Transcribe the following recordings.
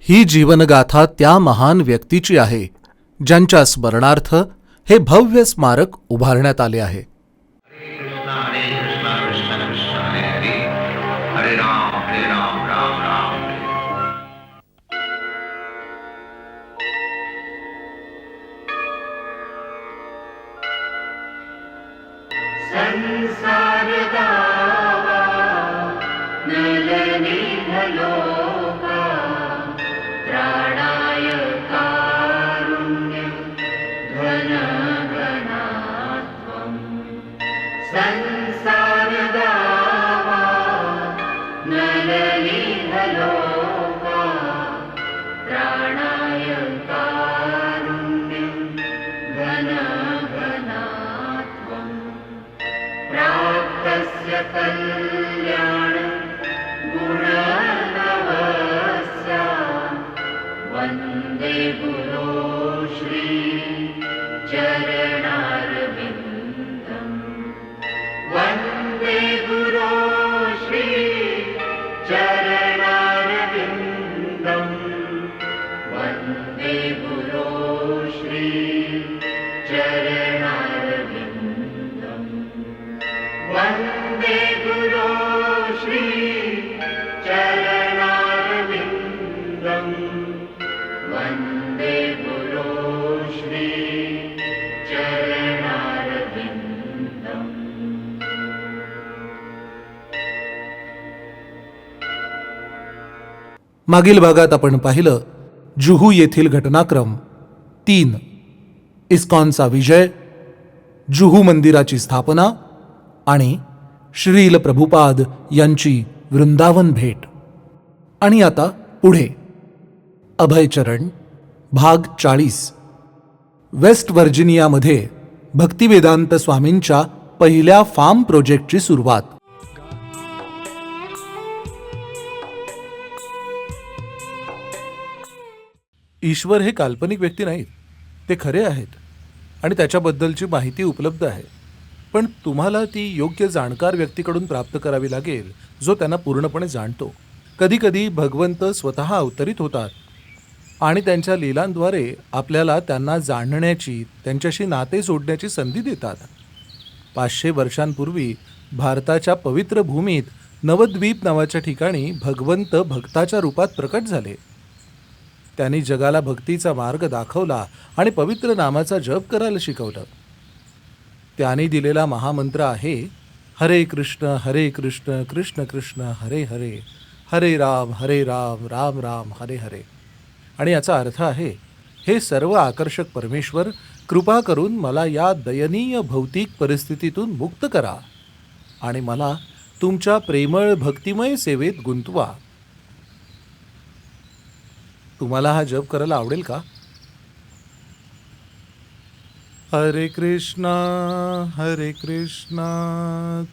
ही जीवनगाथा त्या महान व्यक्तीची आहे ज्यांच्या स्मरणार्थ हे भव्य स्मारक उभारण्यात आले आहे. हरे कृष्णा कृष्ण कृष्ण हरे हरे हरे राम राम राम हरे. संसार गावा नलनी भलोका त्राणाय कारुण्य घन घनात्वम्. संसार गावा नलनी भलोका त्राणाय कारुण्य घन घनात्वम्. प्राप्तस्य कल्याण गुणनवस्य वन्दे गुरो श्री चरणारविन्दम्. वन्दे गुरो श्री चरणारविन्दम्. वन्दे गुरो श्री चरणारविन्दम्. वन्दे गुरो श्री चरणारविन्दम्. वन्दे गुरो श्री चरणारविन्दम्. मागील भागात आपण पाहिलं जुहू येथील घटनाक्रम 3, इस्कॉनचा विजय, जुहू मंदिराची स्थापना आणि श्रील प्रभुपाद यांची वृंदावन भेट. आणि आता पुढे अभयचरण भाग 40. वेस्ट व्हर्जिनियामध्ये भक्तिवेदांत स्वामींच्या पहिल्या फार्म प्रोजेक्टची सुरुवात. ईश्वर हे काल्पनिक व्यक्ती नाहीत, ते खरे आहेत आणि त्याच्याबद्दलची माहिती उपलब्ध आहे. पण तुम्हाला ती योग्य जाणकार व्यक्तीकडून प्राप्त करावी लागेल जो त्यांना पूर्णपणे जाणतो. कधीकधी भगवंत स्वतः अवतरित होतात आणि त्यांच्या लीलांद्वारे आपल्याला त्यांना जाणण्याची, त्यांच्याशी नाते जोडण्याची संधी देतात. 500 वर्षांपूर्वी भारताच्या पवित्र भूमीत नवद्वीप नावाच्या ठिकाणी भगवंत भक्ताच्या रूपात प्रकट झाले. त्यांनी जगाला भक्तीचा मार्ग दाखवला आणि पवित्र नामाचा जप करायला शिकवलं. त्यांनी दिलेला महामंत्र आहे हरे कृष्ण कृष्ण कृष्ण हरे हरे, हरे राम राम राम हरे हरे. आणि याचा अर्थ आहे, हे सर्व आकर्षक परमेश्वर, कृपा करून मला या दयनीय भौतिक परिस्थितीतून मुक्त करा आणि मला तुमच्या प्रेमळ भक्तिमय सेवेत गुंतवा. तुम्हाला हा जप करायला आवडेल का? हरे कृष्णा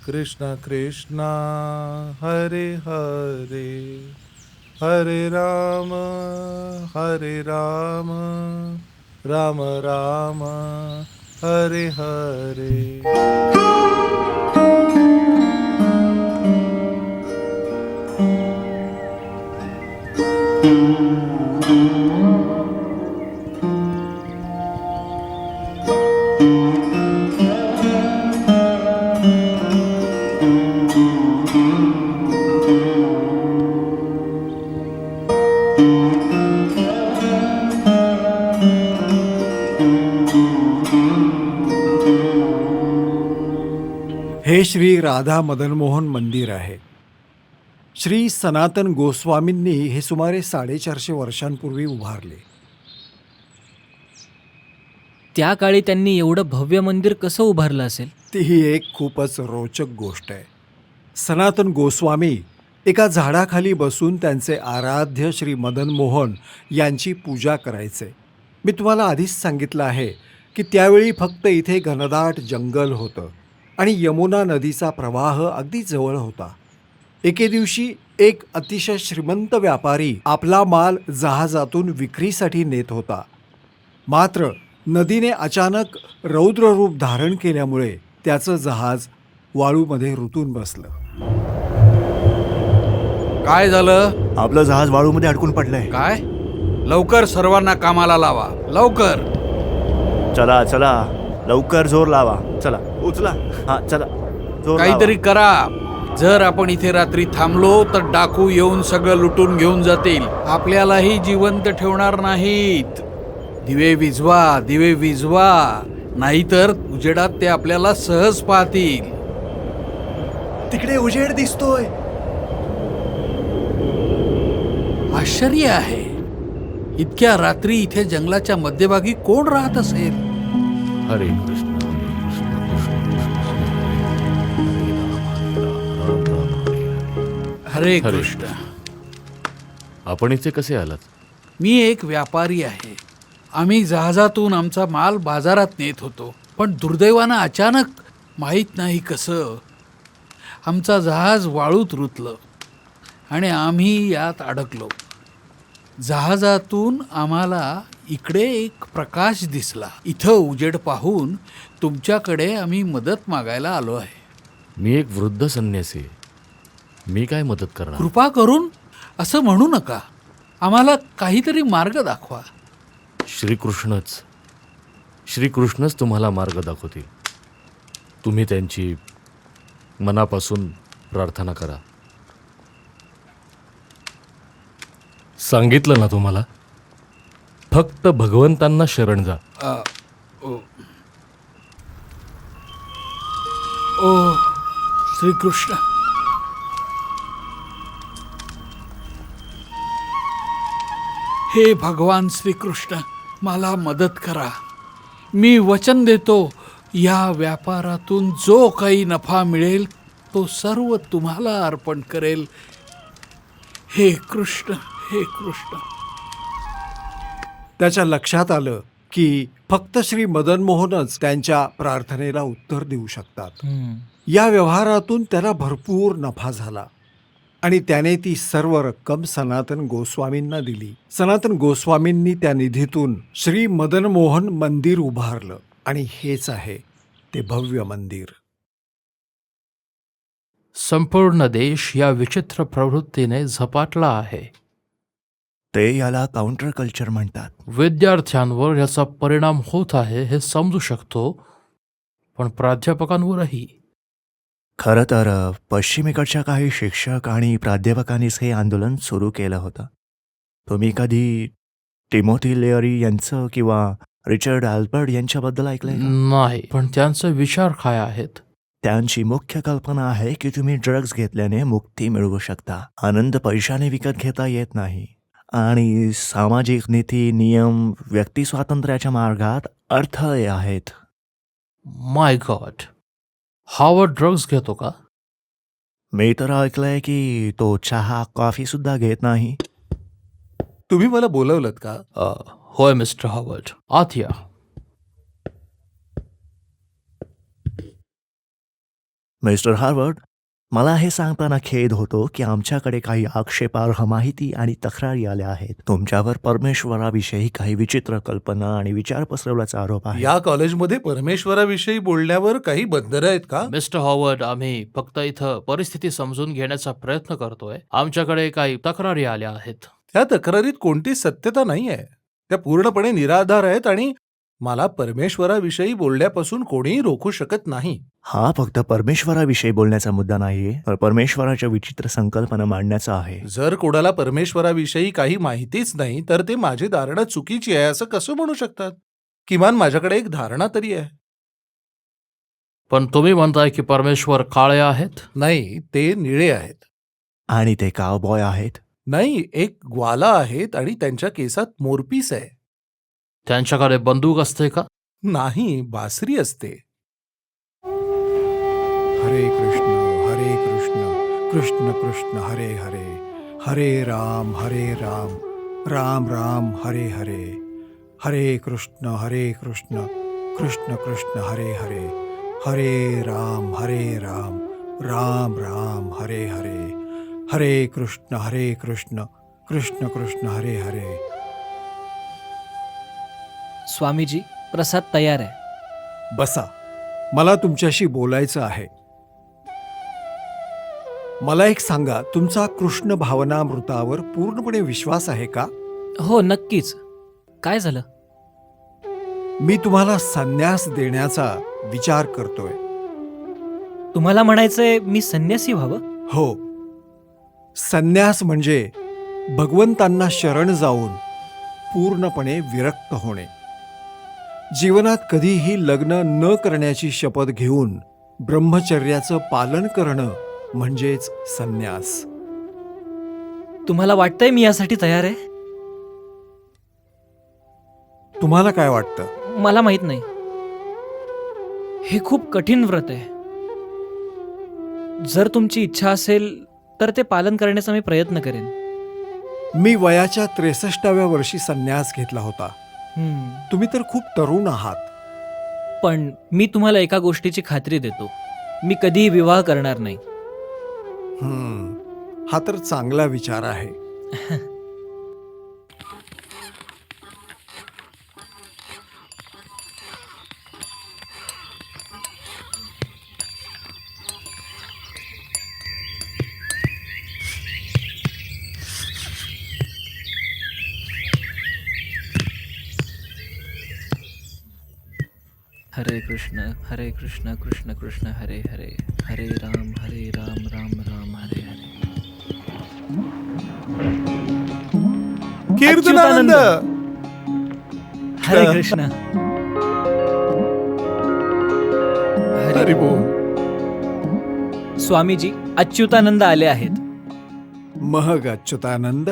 कृष्ण कृष्ण हरे हरे, हरे राम राम राम हरे हरे. हे श्री राधा मदनमोहन मंदिर आहे. श्री सनातन गोस्वामींनी हे सुमारे 450 वर्षांपूर्वी उभारले. त्या काळी त्यांनी एवढं भव्य मंदिर कसं उभारलं असेल? ती ही एक खूपच रोचक गोष्ट आहे. सनातन गोस्वामी एका झाडाखाली बसून त्यांचे आराध्य श्री मदन मोहन यांची पूजा करायचे. मी तुम्हाला आधीच सांगितलं आहे की त्यावेळी फक्त इथे घनदाट जंगल होतं आणि यमुना नदीचा प्रवाह अगदी जवळ होता. एके दिवशी एक अतिशय श्रीमंत व्यापारी आपला माल जहाजातून विक्रीसाठी नेत होता. मात्र नदीने अचानक रौद्र रूप धारण केल्यामुळे त्याचं जहाज वाळूमध्ये रुतून बसलं. काय झालं? आपलं जहाज वाळूमध्ये अडकून पडलंय. काय? लवकर सर्वांना कामाला लावा, लवकर. चला चला लवकर जोर लावा. चला उचला. हा चला जोर काहीतरी लावा. करा. जर आपण इथे रात्री थांबलो तर डाकू येऊन सगळं लुटून घेऊन जातील. आपल्यालाही जिवंत ठेवणार नाहीत. दिवे विझवा, दिवे विझवा, नाहीतर उजेडात ते आपल्याला सहज पाहतील. तिकडे उजेड दिसतोय. आश्चर्य आहे, इतक्या रात्री इथे जंगलाच्या मध्यभागी कोण राहत असेल? हरे कृष्ण हरे कृष्ण. आपण इथे कसे आलात? मी एक व्यापारी आहे. आम्ही जहाजातून आमचा माल बाजारात नेत होतो, पण दुर्दैवानं अचानक माहीत नाही कसं आमचा जहाज वाळूत रुतलं आणि आम्ही यात अडकलो. जहाजातून आम्हाला इकडे एक प्रकाश दिसला. इथं उजेड पाहून तुमच्याकडे आम्ही मदत मागायला आलो आहे. मी एक वृद्ध संन्यासी आहे. मी काय मदत करणार? कृपा करून असं म्हणू नका. आम्हाला काहीतरी मार्ग दाखवा. श्रीकृष्णच तुम्हाला मार्ग दाखवतील. तुम्ही त्यांची मनापासून प्रार्थना करा. सांगितलं ना तुम्हाला, फक्त भगवंतांना शरण जा. ओ श्रीकृष्ण. हे भगवान श्रीकृष्ण, मला मदत करा. मी वचन देतो, या व्यापारातून जो काही नफा मिळेल तो सर्व तुम्हाला अर्पण करेल. हे कृष्ण, हे कृष्ण. त्याच्या लक्षात आलं की फक्त श्री मदन मोहनच त्यांच्या प्रार्थनेला उत्तर देऊ शकतात. या व्यवहारातून त्याला भरपूर नफा झाला आणि त्याने ती सर्व रक्कम सनातन गोस्वामींना दिली. सनातन गोस्वामींनी त्या निधीतून श्री मदन मोहन मंदिर उभारलं आणि हेच आहे ते भव्य मंदिर. संपूर्ण देश या विचित्र प्रवृत्तीने झपाटला आहे. ते याला काउंटर कल्चर म्हणतात. विद्यार्थ्यांवर याचा परिणाम होत आहे हे समजू शकतो, पण प्राध्यापकांवरही. खरं तर पश्चिमेकडच्या काही शिक्षक आणि प्राध्यापकांनीच हे आंदोलन सुरू केलं होतं. तुम्ही कधी टिमोथी लेअरी यांचं किंवा रिचर्ड अल्बर्ट यांच्याबद्दल ऐकलंय का? नाही, पण त्यांचे विचार काय आहेत? त्यांची मुख्य कल्पना आहे की तुम्ही ड्रग्ज घेतल्याने मुक्ती मिळवू शकता. आनंद पैशाने विकत घेता येत नाही आणि सामाजिक नीती, नियम, व्यक्ती स्वातंत्र्याच्या मार्गात अडथळे आहेत. माय गॉड, हार्वर्ड ड्रग्ज घेतो का? मी तर ऐकलंय की तो चहा, कॉफी सुद्धा घेत नाही. तुम्ही मला बोलवलत का? होय मिस्टर हार्वर्ड, आत या. मिस्टर हार्वर्ड, मला हे सांगताना खेद होतो की आमच्याकडे काही आक्षेपार्ह माहिती आणि तक्रारी आल्या आहेत. तुमच्यावर परमेश्वराविषयी काही विचित्र कल्पना आणि विचार पसरवल्याचा आरोप आहे. या कॉलेजमध्ये परमेश्वराविषयी बोलण्यावर काही बंधनं आहेत का? मिस्टर हॉवर्ड, आम्ही फक्त इथं परिस्थिती समजून घेण्याचा प्रयत्न करतोय. आमच्याकडे काही तक्रारी आल्या आहेत. त्या तक्रारीत कोणती सत्यता नाही आहे. त्या पूर्णपणे निराधार आहेत आणि मला परमेश्वराविषयी बोलण्यापासून कोणीही रोखू शकत नाही. हा फक्त परमेश्वराविषयी बोलण्याचा मुद्दा नाहीये, तर परमेश्वराच्या विचित्र संकल्पना मांडण्याचा आहे. जर कोणाला परमेश्वराविषयी काही माहितीच नाही तर ते माझी धारणा चुकीची आहे असं कसं म्हणू शकतात? किमान माझ्याकडे एक धारणा तरी आहे. पण तुम्ही म्हणताय की परमेश्वर काळे आहेत? नाही, ते निळे आहेत. आणि ते कावबॉय आहेत. नाही, एक ग्वाला आहेत आणि त्यांच्या केसात मोरपीस आहे. त्यांच्याकडे बंदूक असते का? नाही, बासरी असते. हरे कृष्ण कृष्ण कृष्ण हरे हरे, हरे राम राम राम हरे हरे. हरे कृष्ण कृष्ण कृष्ण हरे हरे, हरे राम राम राम हरे हरे. हरे कृष्ण कृष्ण कृष्ण हरे हरे. स्वामीजी, प्रसाद तयार आहे. बसा, मला तुमच्याशी बोलायचं आहे. मला एक सांगा, तुमचा कृष्ण भावनामृतावर पूर्णपणे विश्वास आहे का? हो नक्कीच. काय झालं? मी तुम्हाला संन्यास देण्याचा विचार करतोय. तुम्हाला म्हणायचंय मी संन्यासी व्हावं? हो, संन्यास म्हणजे भगवंतांना शरण जाऊन पूर्णपणे विरक्त होणे. जीवनात कधीही लग्न न करण्याची शपथ घेऊन ब्रह्मचर्याचं पालन करणं म्हणजेच संन्यास. तुम्हाला वाटतंय मी यासाठी तयार आहे? तुम्हाला काय वाटतं? मला माहित नाही. हे खूप कठीण व्रत आहे. जर तुमची इच्छा असेल तर ते पालन करण्याचा मी प्रयत्न करेन. मी वयाच्या 63व्या वर्षी संन्यास घेतला होता. तुम्ही तर खूप तरुण आहात. पण मी तुम्हाला एका गोष्टीची खात्री देतो, मी कधीही विवाह करणार नाही. हा तर चांगला विचार आहे. हरे कृष्ण कृष्ण कृष्ण हरे हरे, हरे राम राम राम हरे हरे. कीर्तनानंद! हरे कृष्ण. हरी बोल. स्वामीजी, अच्युतानंद आले आहेत. महग अच्युतानंद,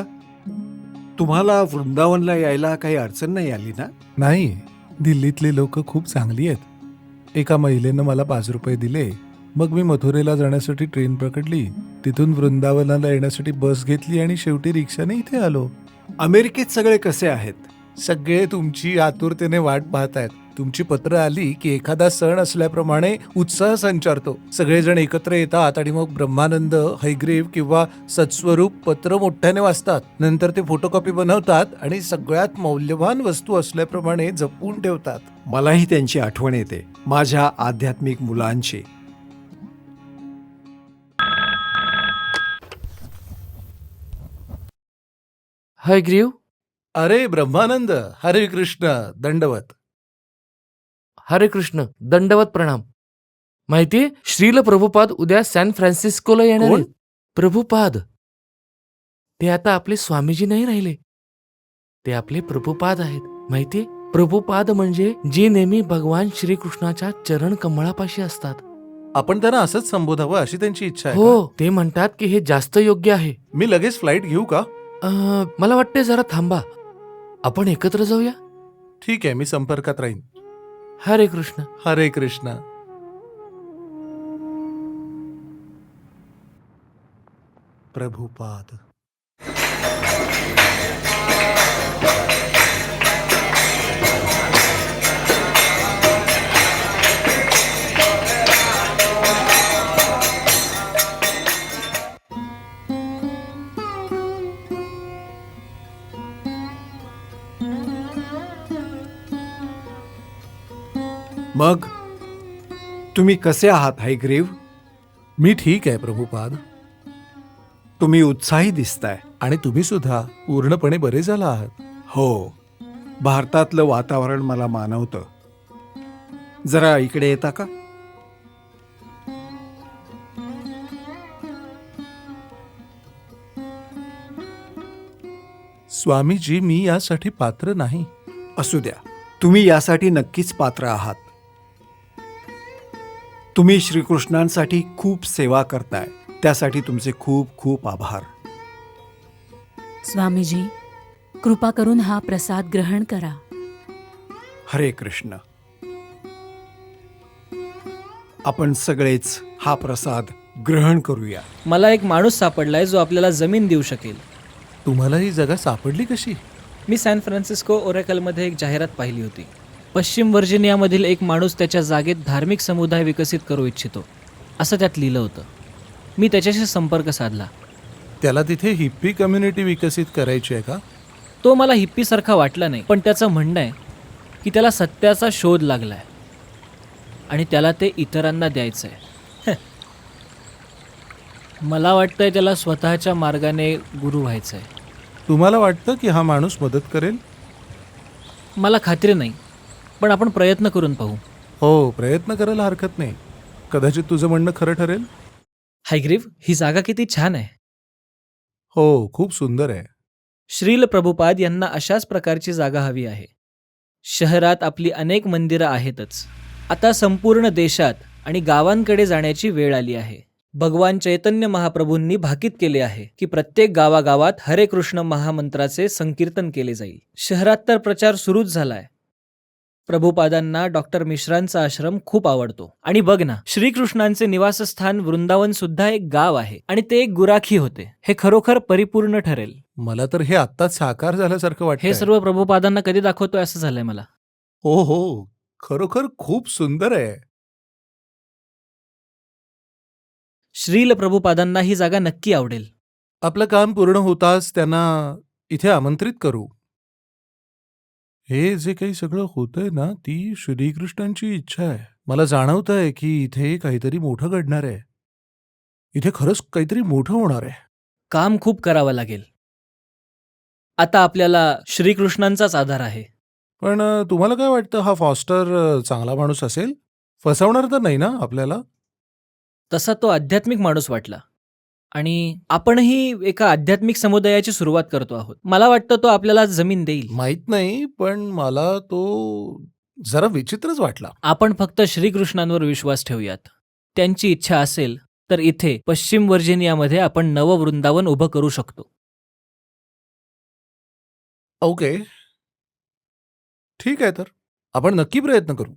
तुम्हाला वृंदावनला यायला काही अडचण नाही आली ना? नाही, दिल्लीतले लोक खूप चांगली आहेत. एका महिलेनं मला 5 रुपये दिले. मग मी मथुरेला जाण्यासाठी ट्रेन पकडली, तिथून वृंदावनाला येण्यासाठी बस घेतली आणि शेवटी रिक्षाने इथे आलो. अमेरिकेत सगळे कसे आहेत? सगळे तुमची आतुरतेने वाट पाहत आहेत. तुमची पत्र आली की एखादा सण असल्याप्रमाणे उत्साह संचारतो. सगळेजण एकत्र येतात आणि मग ब्रह्मानंद, हयग्रीव किंवा सत्स्वरूप पत्र मोठ्याने वाचतात. नंतर ते फोटोकॉपी बनवतात आणि सगळ्यात मौल्यवान वस्तू असल्याप्रमाणे जपून ठेवतात. मलाही त्यांची आठवण येते, माझ्या आध्यात्मिक मुलांची. हयग्रीव, अरे ब्रह्मानंद, हरे कृष्ण, दंडवत. हरे कृष्ण, दंडवत प्रणाम. माहितीये, श्रील प्रभुपाद उद्या सॅन फ्रान्सिस्कोला येणार कोण? आहेत. प्रभुपाद. ते आता आपले स्वामीजी नाही राहिले, ते आपले प्रभुपाद आहेत. माहितीये, प्रभुपाद म्हणजे जे नेहमी भगवान श्रीकृष्णाच्या चरण कमळापाशी असतात. आपण त्यांना असंच संबोधावं अशी त्यांची इच्छा आहे का? हो, ते म्हणतात की हे जास्त योग्य आहे. मी लगेच फ्लाईट घेऊ का? मला वाटते जरा थांबा, आपण एकत्र जाऊया. ठीक आहे, मी संपर्कात राहीन. हरे कृष्ण. हरे कृष्ण. प्रभुपाद. मग तुम्ही कसे आहात हयग्रीव? मी ठीक आहे प्रभुपाद. तुम्ही उत्साही दिसताय. आणि तुम्ही सुद्धा पूर्णपणे बरे झाला आहात. हो, भारतातलं वातावरण मला मानवतं. जरा इकडे येता का? स्वामीजी, मी यासाठी पात्र नाही. असू द्या, तुम्ही यासाठी नक्कीच पात्र आहात. तुम्ही श्रीकृष्णांसाठी खूप सेवा करताय, त्यासाठी तुमचे खूप खूप आभार. स्वामीजी, कृपा करून हा प्रसाद ग्रहण करा. हरे कृष्ण. आपण सगळेच हा प्रसाद ग्रहण करूया. मला एक माणूस सापडलाय जो आपल्याला जमीन देऊ शकेल. तुम्हाला ही जागा सापडली कशी? मी सॅन फ्रान्सिस्को ओरॅकलमध्ये एक जाहिरात पाहिली होती. पश्चिम व्हर्जिनियामधील एक माणूस त्याच्या जागेत धार्मिक समुदाय विकसित करू इच्छितो असं त्यात लिहिलं होतं. मी त्याच्याशी संपर्क साधला. त्याला तिथे हिप्पी कम्युनिटी विकसित करायची आहे का? तो मला हिप्पीसारखा वाटला नाही, पण त्याचं म्हणणं आहे की त्याला सत्याचा शोध लागलाय आणि त्याला ते इतरांना द्यायचं आहे. मला वाटतंय त्याला स्वतःच्या मार्गाने गुरु व्हायचं आहे. तुम्हाला वाटतं की हा माणूस मदत करेल? मला खात्री नाही, पण आपण प्रयत्न करून पाहू. हो, प्रयत्न करायला हरकत नाही. कदाचित तुझं म्हणणं खरं ठरेल. हायग्रीव, ही जागा किती छान आहे. हो, खूप सुंदर आहे. श्रील प्रभुपाद यांना अशाच प्रकारची जागा हवी आहे. शहरात आपली अनेक मंदिरं आहेतच. आता संपूर्ण देशात आणि गावांकडे जाण्याची वेळ आली आहे. भगवान चैतन्य महाप्रभूंनी भाकीत केले आहे की प्रत्येक गावागावात हरे कृष्ण महामंत्राचे संकीर्तन केले जाईल. शहरात तर प्रचार सुरूच झालाय. प्रभुपादांना डॉक्टर मिश्रांचा आश्रम खूप आवडतो. आणि बघ ना, श्रीकृष्णांचे निवासस्थान वृंदावन सुद्धा एक गाव आहे आणि ते एक गुराखी होते. हे खरोखर परिपूर्ण ठरेल. मला तर हे आत्ताच साकार झाल्यासारखं वाटतं. हे सर्व प्रभुपादांना कधी दाखवतोय असं झालंय मला. हो हो, खरोखर खूप सुंदर आहे. श्रील प्रभुपादांना ही जागा नक्की आवडेल. आपलं काम पूर्ण होताच त्यांना इथे आमंत्रित करू. हे जे काही सगळं होतंय ना, ती श्रीकृष्णांची इच्छा आहे. मला जाणवतंय की इथे काहीतरी मोठं घडणार आहे. इथे खरंच काहीतरी मोठं होणार आहे. काम खूप करावं लागेल. आता आपल्याला श्रीकृष्णांचाच आधार आहे. पण तुम्हाला काय वाटतं, हा फॉस्टर चांगला माणूस असेल? फसवणार तर नाही ना आपल्याला? तसा तो आध्यात्मिक माणूस वाटला. आणि आपणही एका आध्यात्मिक समुदायाची सुरुवात करतो आहोत. मला वाटतं तो आपल्याला जमीन देईल. माहित नाही, पण मला तो जरा विचित्रच वाटला. आपण फक्त श्रीकृष्णांवर विश्वास ठेवूयात. त्यांची इच्छा असेल तर इथे पश्चिम व्हर्जिनियामध्ये आपण नवं वृंदावन उभं करू शकतो. ओके, ठीक आहे. तर आपण नक्की प्रयत्न करू.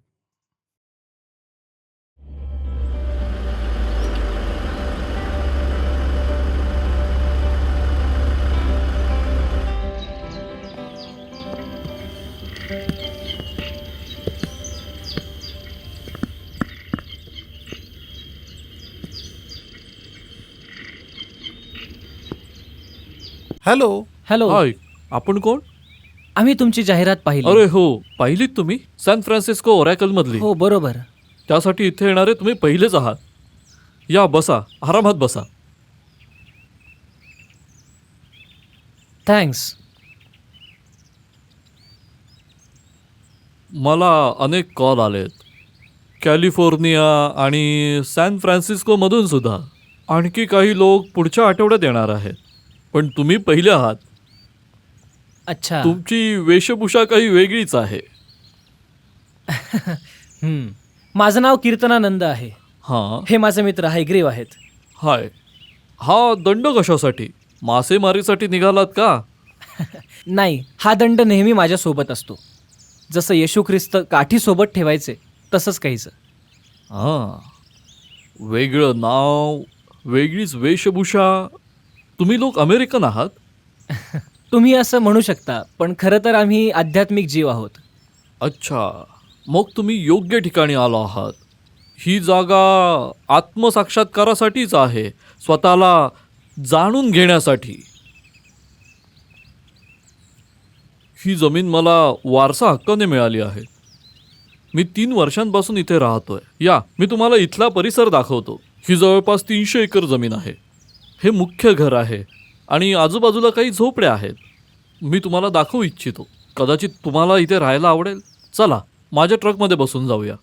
हॅलो. हॅलो, हाय, आपण कोण? आम्ही तुमची जाहिरात पाहिली. अरे हो, पाहिलीत तुम्ही? सॅन फ्रान्सिस्को ओरॅकल मधली. हो, बरोबर. त्यासाठी इथे येणारे तुम्ही पहिलेच आहात. या, बसा, आरामात बसा. थँक्स. मला अनेक कॉल आलेत, कॅलिफोर्निया आणि सॅन फ्रान्सिस्कोमधून सुद्धा. आणखी काही लोक पुढच्या आठवड्यात येणार आहेत, पण तुम्ही पहिले आहात. अच्छा. तुमची वेशभूषा काही वेगळीच आहे. माझं नाव कीर्तनानंद आहे. हां, हे माझे मित्र हायग्रीव आहेत. हाय. हा दंड कशासाठी? मासेमारीसाठी निघालात का? नाही, हा दंड नेहमी माझ्यासोबत असतो. जसं येशू ख्रिस्त काठीसोबत ठेवायचे तसंच काहीच. हां, वेगळं नाव, वेगळीच वेशभूषा. तुम्ही लोक अमेरिकन आहात? तुम्ही असं म्हणू शकता, पण खरं तर आम्ही आध्यात्मिक जीव आहोत. अच्छा, मग तुम्ही योग्य ठिकाणी आलो आहात. ही जागा आत्मसाक्षात्कारासाठीच आहे, स्वतःला जाणून घेण्यासाठी. ही जमीन मला वारसा हक्काने मिळाली आहे. मी 3 वर्षांपासून इथे राहतोय. या, मी तुम्हाला इथला परिसर दाखवतो. ही जवळपास 300 एकर जमीन आहे. हे मुख्य घर आहे आणि आजूबाजूला काही झोपड्या आहेत. मी तुम्हाला दाखवू इच्छितो. कदाचित तुम्हाला इथे राहायला आवडेल. चला, माझ्या ट्रकमध्ये बसून जाऊया.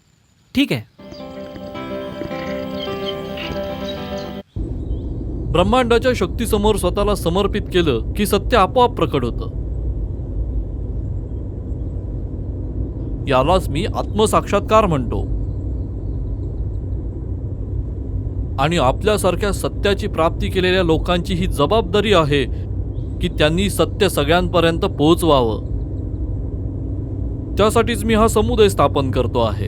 ठीक आहे. ब्रह्मांडाच्या शक्तीसमोर स्वतःला समर्पित केलं की सत्य आपोआप प्रकट होतं. यालाच मी आत्मसाक्षात्कार म्हणतो. आणि आपल्यासारख्या सत्याची प्राप्ती केलेल्या लोकांची ही जबाबदारी आहे की त्यांनी सत्य सगळ्यांपर्यंत पोहोचवावं. त्यासाठीच मी हा समुदाय स्थापन करतो आहे.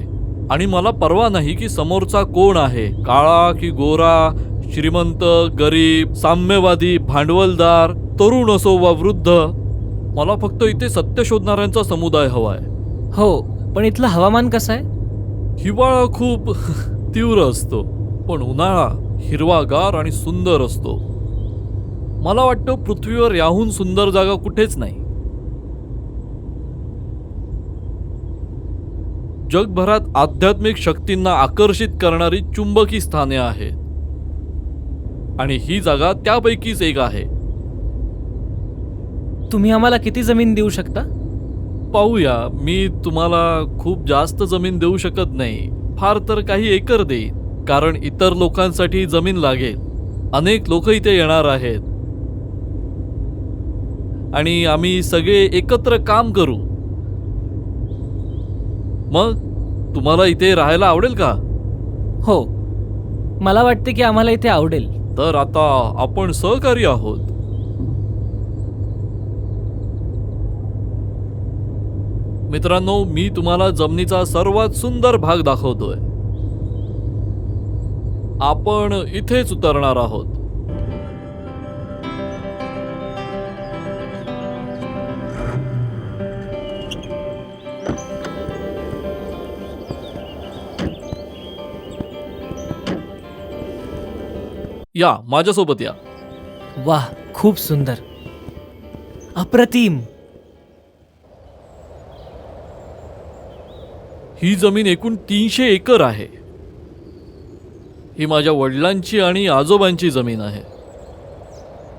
आणि मला पर्वा नाही की समोरचा कोण आहे, काळा की गोरा, श्रीमंत, गरीब, साम्यवादी, भांडवलदार, तरुण असो वा वृद्ध. मला फक्त इथे सत्य शोधणाऱ्यांचा समुदाय हवाय. हो, पण इथलं हवामान कसं आहे? हिवाळा खूप तीव्र असतो, पण उन्हाळा हिरवागार आणि सुंदर असतो. मला वाटतं पृथ्वीवर याहून सुंदर जागा कुठेच नाही. जगभरात आध्यात्मिक शक्तींना आकर्षित करणारी चुंबकी स्थाने आहेत आणि ही जागा त्यापैकीच एक आहे. तुम्ही आम्हाला किती जमीन देऊ शकता? पाहूया. मी तुम्हाला खूप जास्त जमीन देऊ शकत नाही. फार तर काही एकर देईन, कारण इतर लोकांसाठी जमीन लागेल. अनेक लोक इथे येणार आहेत आणि आम्ही सगळे एकत्र काम करू. मग तुम्हाला इथे राहायला आवडेल का? हो, मला वाटते की आम्हाला इथे आवडेल. तर आता आपण सहकारी आहोत. मित्रांनो, मी तुम्हाला जमिनीचा सर्वात सुंदर भाग दाखवतोय. आपण इथेच उतरणार आहोत. या माझ्यासोबत या. वाह, खूप सुंदर, अप्रतिम. ही जमीन एकूण 300 एकर आहे. ही माझ्या वडिलांची आणि आजोबांची जमीन आहे.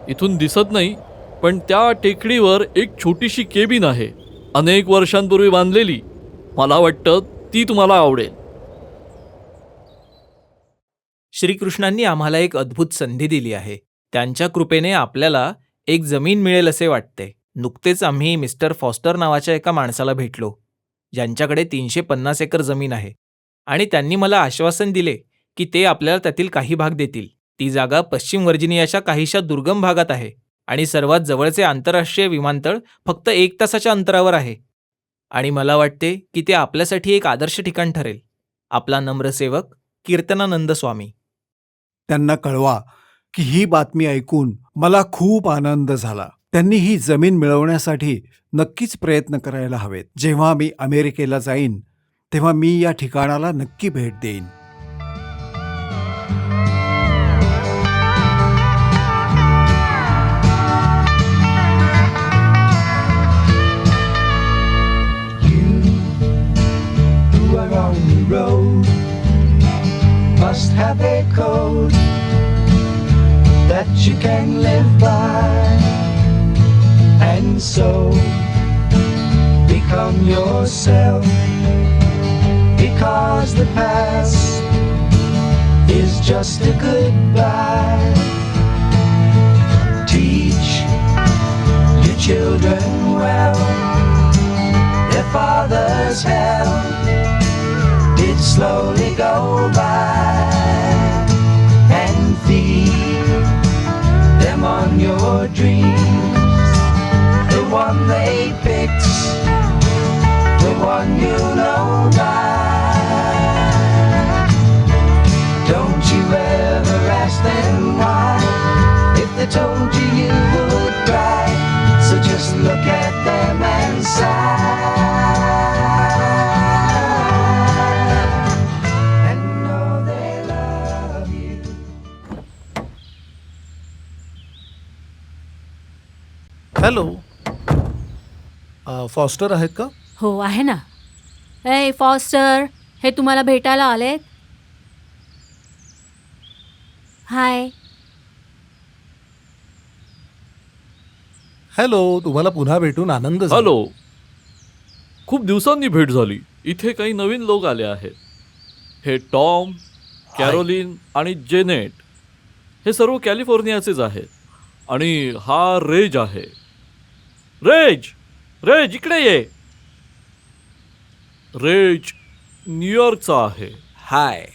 इथून दिसत नाही, पण त्या टेकडीवर एक छोटीशी केबिन आहे, अनेक वर्षांपूर्वी बांधलेली. मला वाटतं ती तुम्हाला आवडेल. श्रीकृष्णांनी आम्हाला एक अद्भुत संधी दिली आहे. त्यांच्या कृपेने आपल्याला एक जमीन मिळेल असे वाटते. नुकतेच आम्ही मिस्टर फॉस्टर नावाच्या एका माणसाला भेटलो, ज्यांच्याकडे 350 एकर जमीन आहे, आणि त्यांनी मला आश्वासन दिले की ते आपल्याला त्यातील काही भाग देतील. ती जागा पश्चिम व्हर्जिनियाच्या काहीशा दुर्गम भागात आहे आणि सर्वात जवळचे आंतरराष्ट्रीय विमानतळ फक्त 1 तासाच्या अंतरावर आहे. आणि मला वाटते की ते आपल्यासाठी एक आदर्श ठिकाण ठरेल. आपला नम्र सेवक कीर्तनानंद स्वामी. त्यांना कळवा की ही बातमी ऐकून मला खूप आनंद झाला. त्यांनी ही जमीन मिळवण्यासाठी नक्कीच प्रयत्न करायला हवेत. जेव्हा मी अमेरिकेला जाईन तेव्हा मी या ठिकाणाला नक्की भेट देईन. You are on the road, must have a code that you can live by, and so become yourself, because the past is just a goodbye. Teach your children well, their father's hell did slowly go by, and feed them on your dreams, the one they picked, the one you know by. Don't you ever ask them why. If they told you, you would cry. So just look at them and sigh, and know they love you. Hello, foster आहेत का? हो, आहे ना. ए foster, हे तुम्हाला भेटायला आलेत. हाय. Hello, तुम्हाला पुन्हा भेटून आनंद झाला. हॅलो. खूप दिवसांनी भेट झाली. इथे काही नवीन लोक आले आहेत. हे टॉम, कॅरोलिन आणि जेनेट, हे सर्व कॅलिफोर्नियाचेच आहेत. आणि हा रेज आहे. रेज, रेज इकडे ये. रेज न्यूयॉर्कचा आहे. हाय.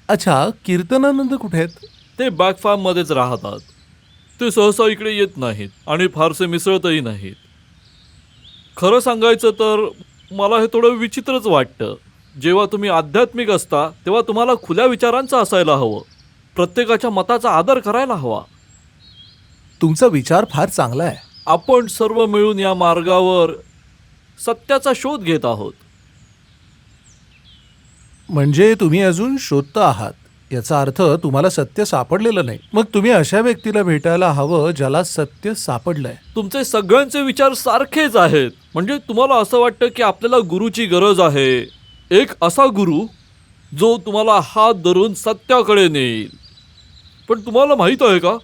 अच्छा, कीर्तनानंद कुठे आहेत? ते बॅक फार्ममध्येच राहतात. ते सहसा इकडे येत नाहीत आणि फारसे मिसळतही नाहीत. खरं सांगायचं तर मला हे थोडं विचित्रच वाटतं. जेव्हा तुम्ही आध्यात्मिक असता तेव्हा तुम्हाला खुल्या विचारांचं असायला हवं. प्रत्येकाच्या मताचा आदर करायला हवा. तुमचा विचार फार चांगला आहे. आपण सर्व मिळून या मार्गावर सत्याचा शोध घेत आहोत. म्हणजे तुम्ही अजून शोधता आहात. याचा अर्थ तुम्हाला सत्य सापडलेलं नाही. मग तुम्ही अशा व्यक्तीला भेटायला हवं ज्याला सत्य सापडलंय. तुमचे सगळ्यांचे विचार सारखेच आहेत. म्हणजे तुम्हाला असं वाटतं की आपल्याला गुरुची गरज आहे. एक असा गुरु जो तुम्हाला हात धरून सत्याकडे नेईल. पण तुम्हाला माहीत आहे का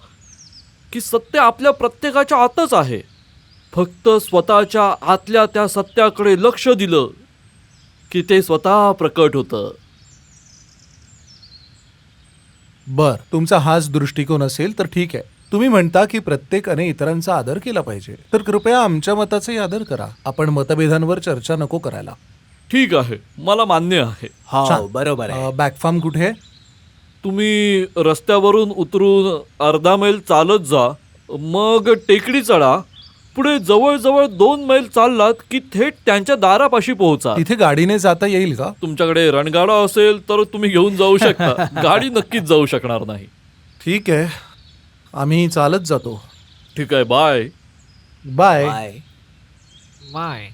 की की सत्य आपल्या प्रत्येकाच्या आतच आहे. फक्त स्वतःच्या आतल्या त्या सत्याकडे लक्ष दिलं की ते स्वतः प्रकट होतं. बर, तुमचा हाच दृष्टिकोन असेल तर ठीक आहे. तुम्ही म्हणता की प्रत्येकाने इतरांचा आदर केला पाहिजे, तर कृपया आमच्या मताचाही आदर करा. आपण मतभेदांवर चर्चा नको करायला. ठीक आहे, मला मान्य आहे. हो बरोबर आहे. बॅकफार्म कुठे आहे? तुम्ही रस्त्यावरून उतरून अर्धा मैल चालत जा, मग टेकडी चढा, पुढे जवळजवळ 2 मैल चाललात की थेट त्यांच्या दारापाशी पोहोचा. तिथे गाडीने जाता येईल का? तुमच्याकडे रणगाडा असेल तर तुम्ही घेऊन जाऊ शकता. गाडी नक्कीच जाऊ शकणार नाही. ठीक आहे, आम्ही चालत जातो. ठीक आहे, बाय. बाय. बाय. बाय.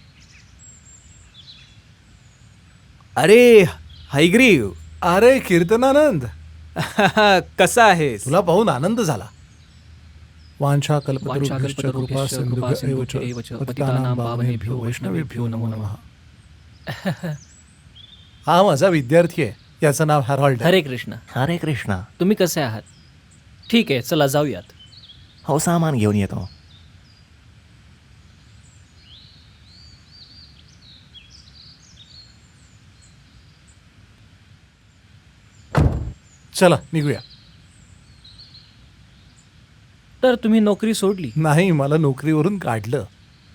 अरे हैग्रीव, अरे कीर्तनानंद, कसा आहेस? तुला पाहून आनंद झाला. वांछा कल्पतरुभ्यश्च वांछाकल्पतरुभ्यश्च कृपा कृपा सिंधुभ्य सिंधुभ्य एव एव च च पतितानां पावनेभ्यो वैष्णवेभ्यो नमो नमः. हा माझा विद्यार्थी आहे, याचं नाव हॅरॉल्ड आहे. हरे कृष्ण. हरे कृष्णा. तुम्ही कसे आहात? ठीक आहे, चला जाऊयात. हो, सामान घेऊन येतो. चला निघूया. तर तुम्ही नोकरी सोडली? नाही, मला नोकरीवरून काढलं.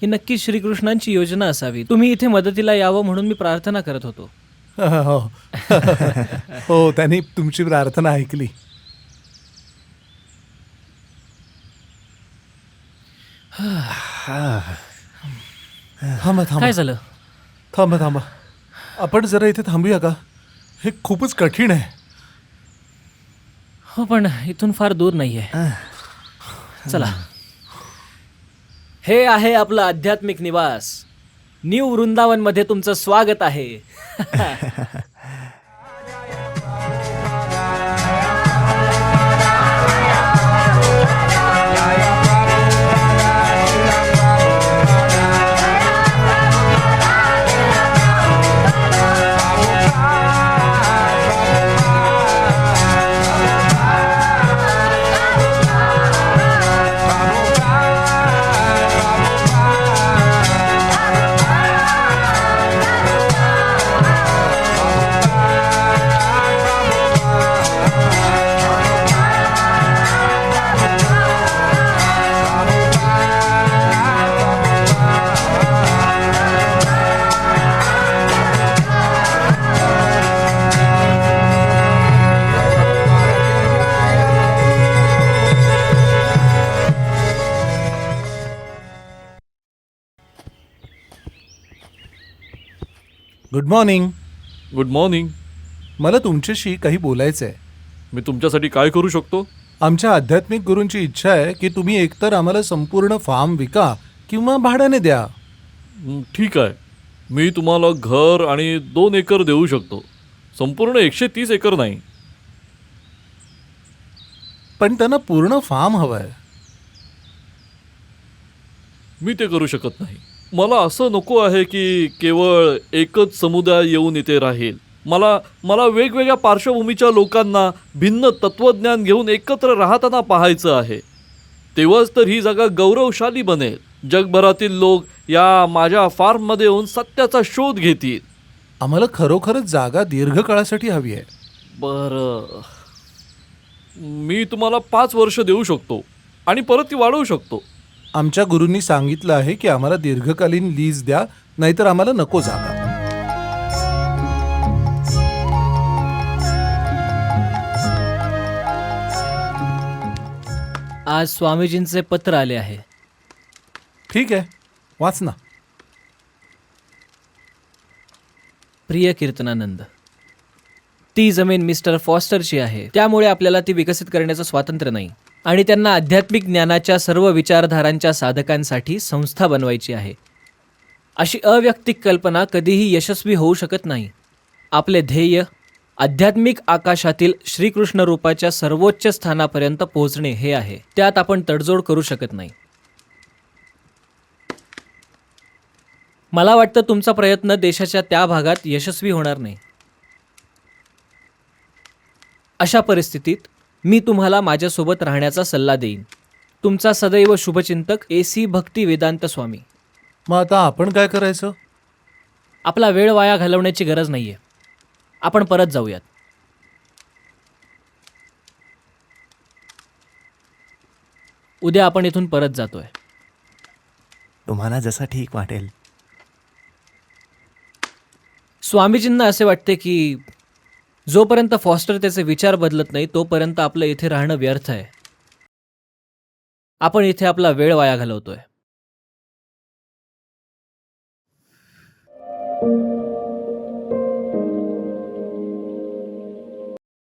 ही नक्की श्रीकृष्णांची योजना असावी. तुम्ही इथे मदतीला यावं म्हणून मी प्रार्थना करत होतो. हो हो, त्यांनी तुमची प्रार्थना ऐकली. थांबा थांबा काय झालं? थांबा थांबा, आपण जरा इथे थांबूया का? हे खूपच कठीण आहे. हो, पण इथून फार दूर नाहीये. चला. हे आहे आपलं आध्यात्मिक निवास. न्यू वृंदावन मध्ये तुमचं स्वागत आहे. Good morning. Good morning. मला तुमच्याशी काही बोलायचं आहे. मी तुमच्यासाठी काय करू शकतो? आमच्या आध्यात्मिक गुरूंची इच्छा आहे की तुम्ही एकतर आम्हाला संपूर्ण फार्म विका किंवा भाड्याने द्या. ठीक आहे, मी तुम्हाला घर आणि 2 एकर देऊ शकतो. संपूर्ण 130 एकर नाही. पण त्यांना पूर्ण फार्म हवं आहे. मी ते करू शकत नाही. मला असं नको आहे की केवळ एकच समुदाय येऊन इथे राहील. मला वेगवेगळ्या पार्श्वभूमीच्या लोकांना भिन्न तत्वज्ञान घेऊन एकत्र राहताना पाहायचं आहे. तेव्हाच तर ही जागा गौरवशाली बनेल. जगभरातील लोक या माझ्या फार्ममध्ये येऊन सत्याचा शोध घेतील. आम्हाला खरोखरच जागा दीर्घकाळासाठी हवी आहे. बरं, मी तुम्हाला 5 वर्ष देऊ शकतो आणि परत ती वाढवू शकतो. आमच्या गुरूंनी सांगितलं आहे की आम्हाला दीर्घकालीन लीज द्या, नाहीतर आम्हाला नको जागा. आज स्वामीजींचे पत्र आले आहे. ठीक आहे, वाच ना. प्रिय कीर्तनानंद, ती जमीन मिस्टर फॉस्टरची आहे, त्यामुळे आपल्याला ती विकसित करण्याचं स्वातंत्र्य नाही आणि त्यांना आध्यात्मिक ज्ञानाच्या सर्व विचारधारांच्या साधकांसाठी संस्था बनवायची आहे. अशी अव्यक्तिक कल्पना कधीही यशस्वी होऊ शकत नाही. आपले ध्येय आध्यात्मिक आकाशातील श्रीकृष्ण रूपाच्या सर्वोच्च स्थानापर्यंत पोहोचणे हे आहे. त्यात आपण तडजोड करू शकत नाही. मला वाटतं तुमचा प्रयत्न देशाच्या त्या भागात यशस्वी होणार नाही. अशा परिस्थितीत मी तुम्हाला माझ्यासोबत राहण्याचा सल्ला देईन. तुमचा सदैव शुभचिंतक AC भक्ती वेदांत स्वामी. मग आता आपण काय करायचं? आपला वेळ वाया घालवण्याची गरज नाहीये. आपण परत जाऊयात. उद्या आपण इथून परत जातोय. तुम्हाला जसं ठीक वाटेल. स्वामीजींना असे वाटते की जोपर्यंत फॉस्टर त्याचे विचार बदलत नाही तोपर्यंत आपलं इथे राहणं व्यर्थ आहे. आपण इथे आपला वेळ वाया घालवतोय.